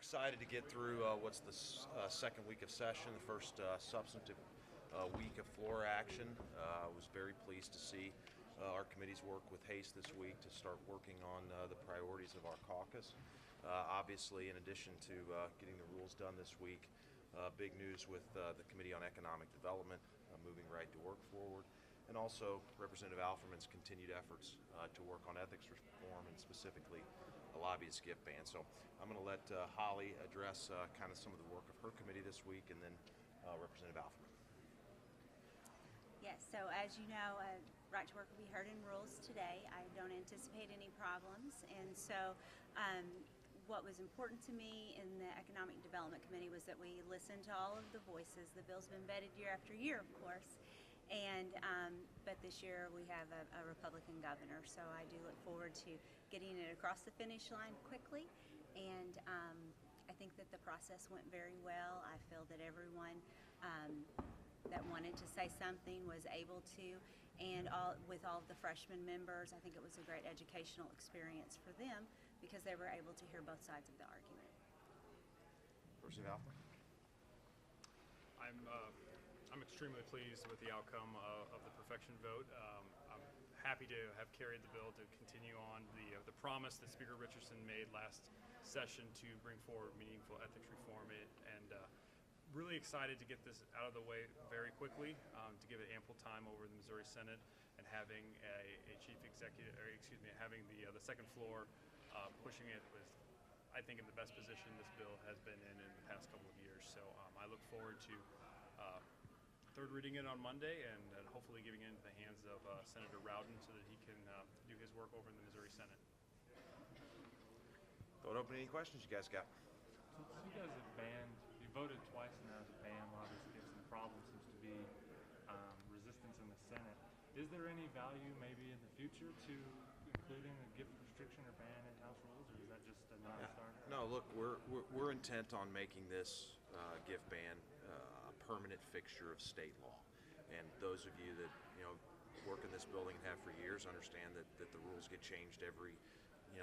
excited to get through what's the second week of session, the first substantive week of floor action. I was very pleased to see our committees work with haste this week to start working on the priorities of our caucus. Obviously, in addition to getting the rules done this week, big news with the Committee on Economic Development moving right to work forward, and also Representative Alferman's continued efforts to work on ethics reform and specifically a lobbyist gift ban. So I'm going to let Holly address kind of some of the work of her committee this week, and then Representative Alferman. Yes, so as you know, right to work will be heard in rules today. I don't anticipate any problems, and so what was important to me in the Economic Development Committee was that we listened to all of the voices. The bill's been vetted year after year, of course, and but this year we have a Republican governor, so I do look forward to getting it across the finish line quickly, and I think that the process went very well. I feel that everyone that wanted to say something was able to, and with all of the freshman members, I think it was a great educational experience for them because they were able to hear both sides of the argument. Representative Alferman. I'm extremely pleased with the outcome of the perfection vote. I'm happy to have carried the bill to continue on the promise that Speaker Richardson made last session to bring forward meaningful ethics reform, and really excited to get this out of the way very quickly, to give it ample time over the Missouri Senate, and having a chief executive, or excuse me, having the second floor pushing it with, I think, in the best position this bill has been in the past couple of years. So I look forward to third reading it on Monday, and hopefully giving it into the hands of Senator Rowden so that he can do his work over in the Missouri Senate. Throw it open. Any questions you guys got? Since you guys have banned, you voted twice now to ban lobbyist gifts, and the problem seems to be resistance in the Senate. Is there any value maybe in the future to including a gift restriction or ban in House rules, or is that just a non-starter? No, look, we're intent on making this gift ban a permanent fixture of state law, and those of you that work in this building and have for years understand that the rules get changed every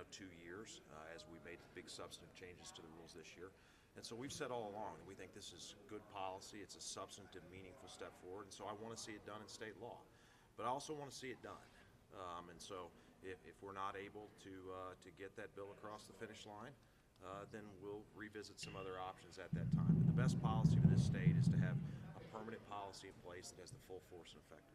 2 years as we made big substantive changes to the rules this year. And so we've said all along that we think this is good policy. It's a substantive, meaningful step forward, and so I want to see it done in state law, but I also want to see it done. And so if we're not able to get that bill across the finish line, then we'll revisit some other options at that time. But the best policy for this state is to have a permanent policy in place that has the full force and effect.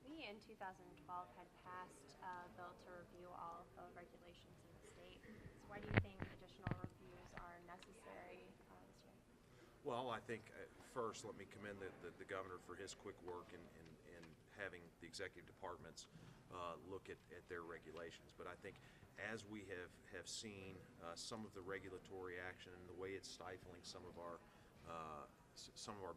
We in 2012 had passed a bill to review all of the regulations in the state. So why do you think additional reviews are necessary this year? Well, I think first let me commend the governor for his quick work in having the executive departments look at their regulations. But I think as we have seen some of the regulatory action and the way it's stifling some of our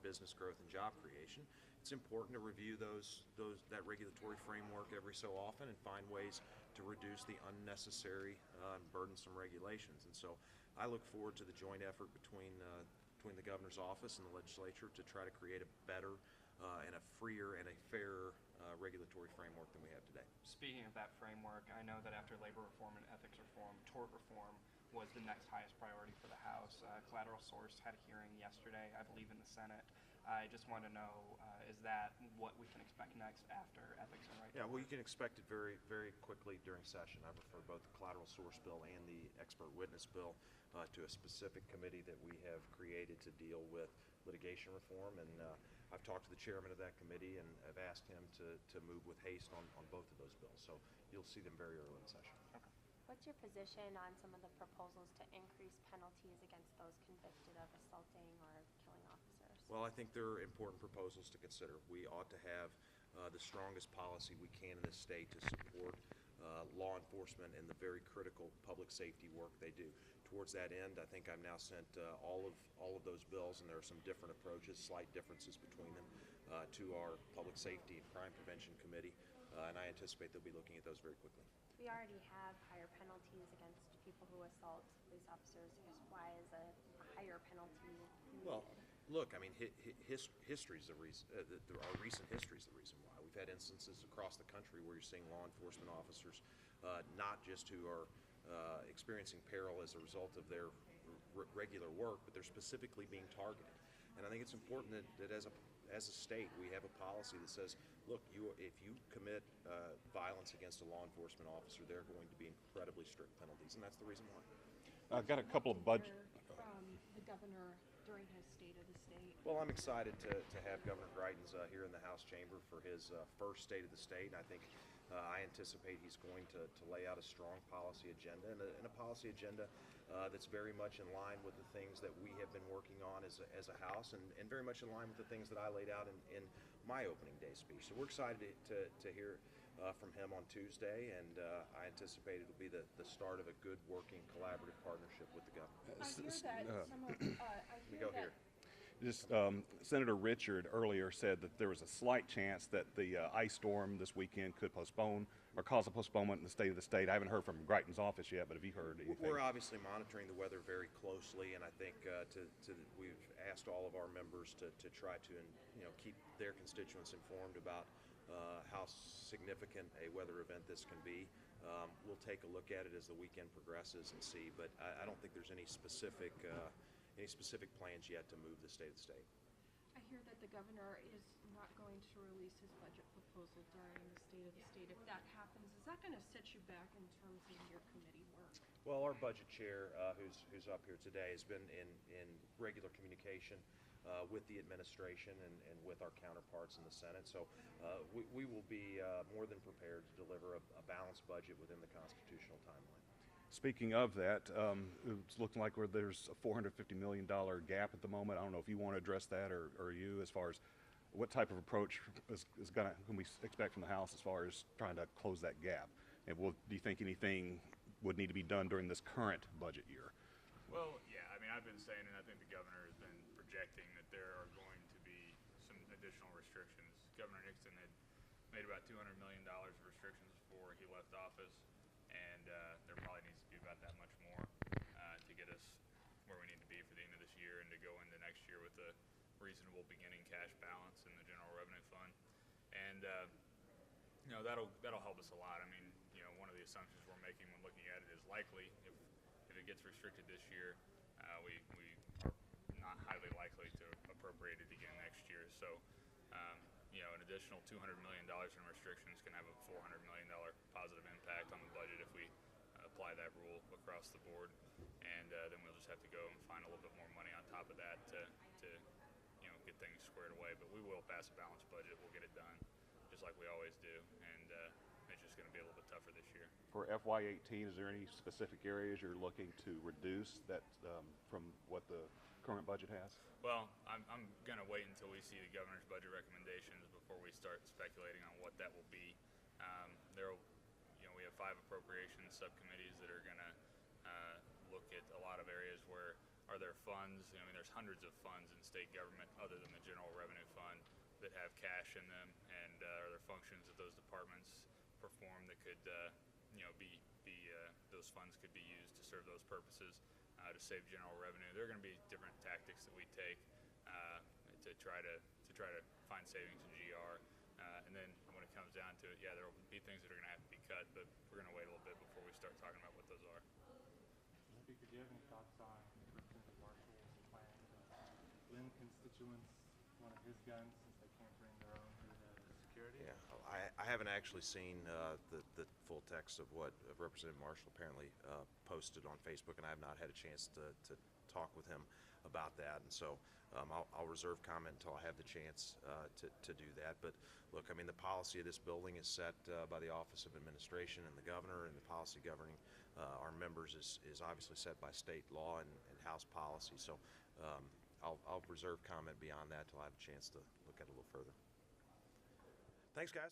business growth and job creation, it's important to review that regulatory framework every so often and find ways to reduce the unnecessary and burdensome regulations. And so I look forward to the joint effort between the governor's office and the legislature to try to create a better and a freer and a fairer regulatory framework than we have today. Speaking of that framework, I know that after labor reform and ethics reform, tort reform was the next highest priority for the House. Collateral Source had a hearing yesterday, I believe, in the Senate. I just want to know, is that what we can expect next after ethics and right? Yeah, well, you can expect it very, very quickly during session. I refer both the Collateral Source bill and the expert witness bill to a specific committee that we have created to deal with litigation reform, and I've talked to the chairman of that committee and have asked him to move with haste on both of those bills. So you'll see them very early in session. Okay. What's your position on some of the proposals to increase penalties against those convicted of assaulting or killing officers? Well, I think there are important proposals to consider. We ought to have the strongest policy we can in this state to support law enforcement and the very critical public safety work they do. Towards that end, I think I've now sent all of those bills, and there are some different approaches, slight differences between them, to our Public Safety and Crime Prevention Committee, and I anticipate they'll be looking at those very quickly. We already have higher penalties against people who assault police officers. Why is a higher penalty needed? Well, look, I mean, history is the reason. Our recent history is the reason why. We've had instances across the country where you're seeing law enforcement officers, not just who are experiencing peril as a result of their regular work, but they're specifically being targeted. And I think it's important that as a state, we have a policy that says, look, if you commit violence against a law enforcement officer, there are going to be incredibly strict penalties, and that's the reason why. I've got a couple of budget. From the governor during his State of the State. Well, I'm excited to have Governor Greitens here in the House chamber for his first State of the State. And I think I anticipate he's going to lay out a strong policy agenda and a policy agenda that's very much in line with the things that we have been working on as a House, and very much in line with the things that I laid out in my opening day speech. So we're excited to hear from him on Tuesday, and I anticipate it'll be the start of a good working collaborative partnership with the governor. I hear that some of, I We hear go that here. Just Senator Richard earlier said that there was a slight chance that the ice storm this weekend could postpone or cause a postponement in the State of the State. I haven't heard from Greitens' office yet, but have you heard anything? We're obviously monitoring the weather very closely, and I think we've asked all of our members to try to keep their constituents informed about how significant a weather event this can be. We'll take a look at it as the weekend progresses and see, but I don't think there's any specific plans yet to move the State of the State. I hear that the governor is not going to release his budget proposal during the State of the State. If that happens, is that going to set you back in terms of your committee work? Well, our budget chair, who's up here today, has been in regular communication with the administration and with our counterparts in the Senate. So we will be more than prepared to deliver a balanced budget within the constitutional timeline. Speaking of that, it's looking like there's a $450 million gap at the moment. I don't know if you want to address that or you, as far as what type of approach can we expect from the House as far as trying to close that gap? And do you think anything would need to be done during this current budget year? Well, yeah, I mean, I've been saying, and I think the governor has been projecting that there are going to be some additional restrictions. Governor Nixon had made about $200 million of restrictions before he left office, and there probably needs to be about that much more to get us where we need to be for the end of this year and to go into next year with a reasonable beginning cash balance in the general revenue fund. And that'll help us a lot. I mean, one of the assumptions we're making when looking at it is likely if it gets restricted this year, we are not highly likely to appropriate it again next year. So an additional $200 million in restrictions can have a $400 million positive impact on the budget if we apply that rule across the board, and then we'll just have to go and find a little bit more money on top of that to get things squared away. But we will pass a balanced budget. We'll get it done just like we always do, and it's just going to be a little bit tougher this year. For FY18, is there any specific areas you're looking to reduce that from what the current budget has? Well, I'm going to wait until we see the governor's budget recommendations before we start speculating on what that will be. We have 5 appropriations subcommittees that are going to look at a lot of areas where are there funds. I mean, there's hundreds of funds in state government other than the general revenue fund that have cash in them, and are there functions that those departments perform that could those funds could be used to serve those purposes, to save general revenue. There are going to be different tactics that we take to try to find savings in GR, and then when it comes down to it, yeah, there will be things that are going to have to be cut, but we're going to wait a little bit before we start talking about what those are. Speaker, do you have any thoughts on Representative Marshall's plan to lend constituents one of his guns since they can't bring their own due to security? Yeah, I haven't actually seen the full text of what Representative Marshall apparently posted on Facebook, and I have not had a chance to talk with him about that. And so I'll reserve comment until I have the chance to do that. But look, I mean, the policy of this building is set by the Office of Administration and the governor, and the policy governing our members is obviously set by state law and House policy. So I'll reserve comment beyond that until I have a chance to look at it a little further. Thanks, guys.